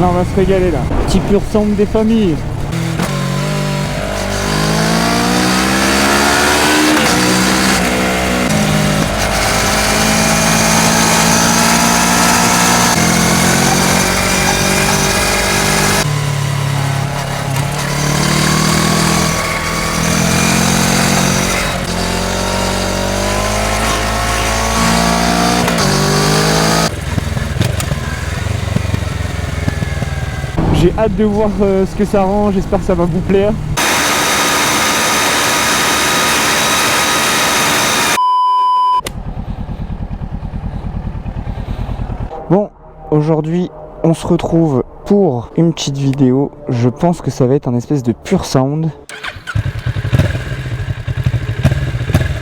Là on va se régaler là. Petit pur sound des familles. J'ai hâte de voir ce que ça rend, j'espère que ça va vous plaire. Bon, aujourd'hui on se retrouve pour une petite vidéo. Je pense que ça va être un espèce de pur sound.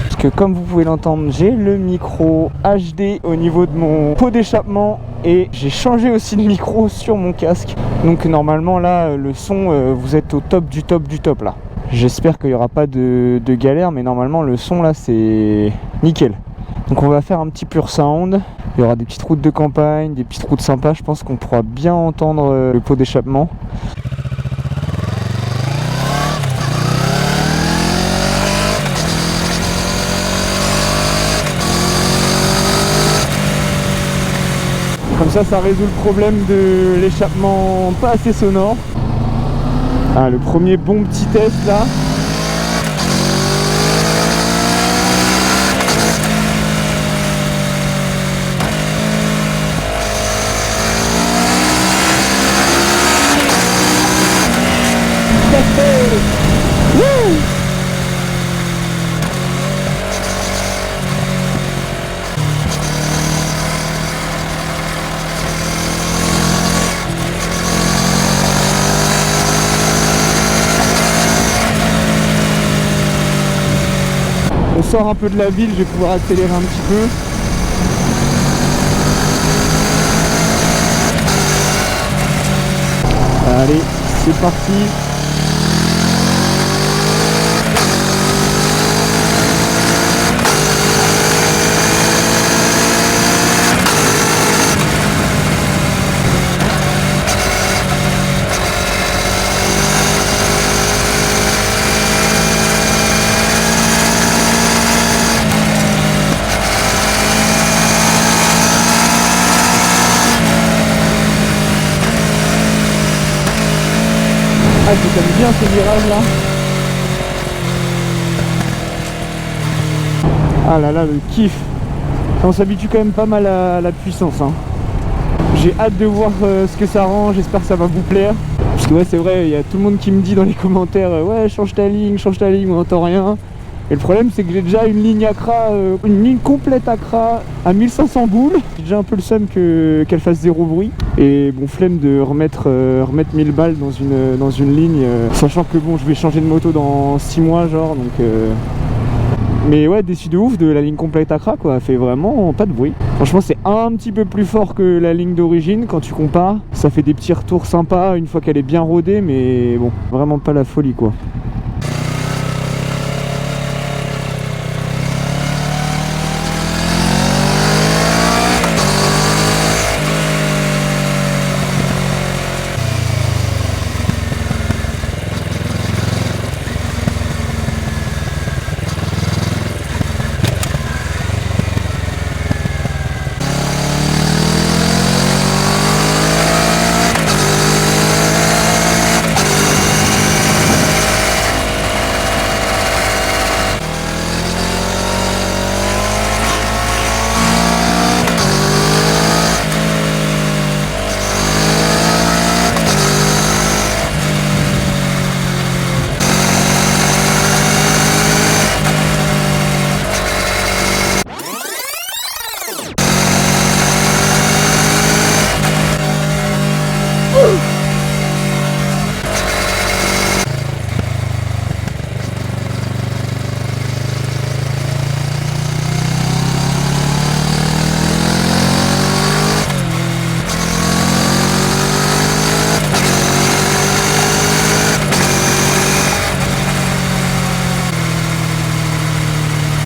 Parce que comme vous pouvez l'entendre, j'ai le micro HD au niveau de mon pot d'échappement. Et j'ai changé aussi le micro sur mon casque. Donc normalement là le son vous êtes au top du top là. J'espère qu'il n'y aura pas de galère, mais normalement le son là c'est nickel. Donc on va faire un petit pur sound. Il y aura des petites routes de campagne, des petites routes sympas. Je pense qu'on pourra bien entendre le pot d'échappement. Comme ça résout le problème de l'échappement pas assez sonore. Ah, le premier bon petit test là. On sort un peu de la ville, je vais pouvoir accélérer un petit peu. Allez, c'est parti. Ah, j'aime bien ce virage là. Ah là là, le kiff. On s'habitue quand même pas mal à la puissance hein. J'ai hâte de voir ce que ça rend, j'espère que ça va vous plaire. Parce que ouais c'est vrai, il y a tout le monde qui me dit dans les commentaires ouais change ta ligne, on n'entend rien. Et le problème c'est que j'ai déjà une ligne Accra, une ligne complète Accra à 1500 boules. J'ai déjà un peu le seum qu'elle fasse zéro bruit. Et bon, flemme de remettre 1000 balles dans une ligne, sachant que bon je vais changer de moto dans 6 mois genre donc mais ouais, déçu de ouf de la ligne complète Accra quoi, elle fait vraiment pas de bruit. Franchement c'est un petit peu plus fort que la ligne d'origine quand tu compares. Ça fait des petits retours sympas une fois qu'elle est bien rodée, mais bon, vraiment pas la folie quoi.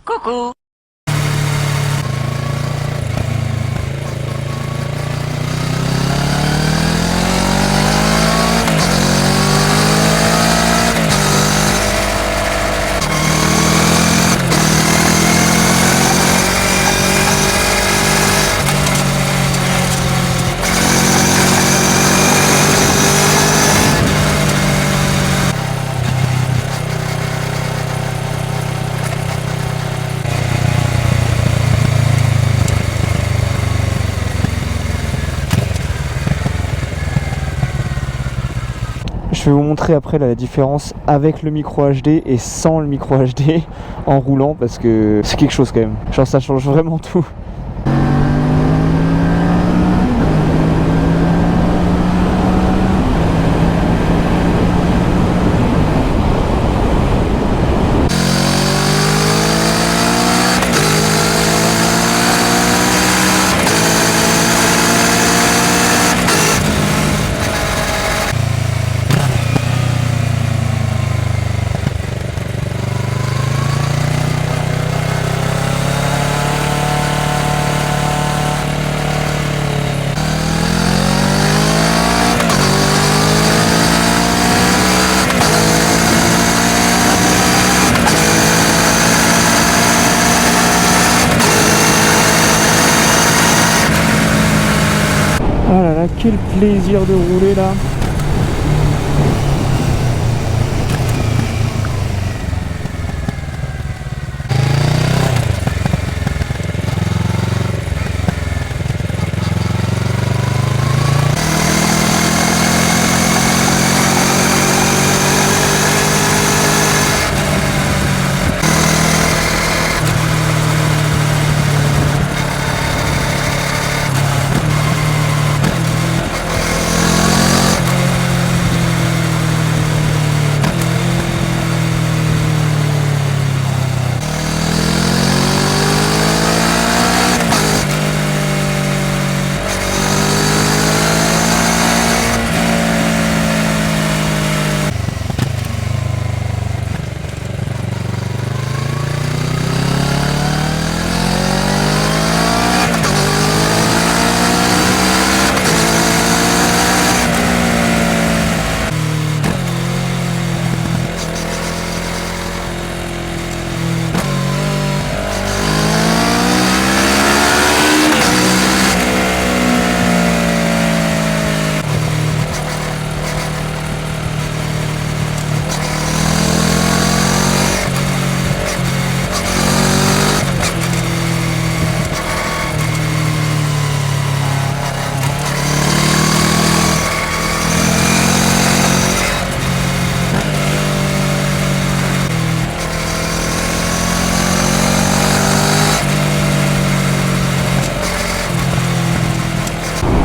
Coucou. Je vais vous montrer après là, la différence avec le micro HD et sans le micro HD en roulant parce que c'est quelque chose quand même. Genre ça change vraiment tout. Ah là là, quel plaisir de rouler là.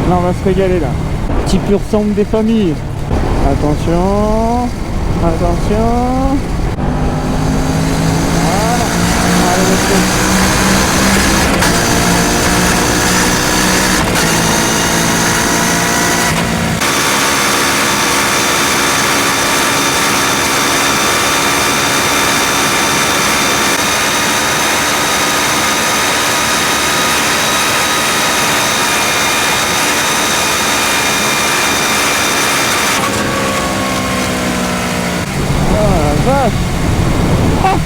Là on va se régaler là. Petit pur sang des familles. Attention. Attention. Voilà. Allez, let's go. Vache. Ah.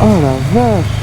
Oh la vache.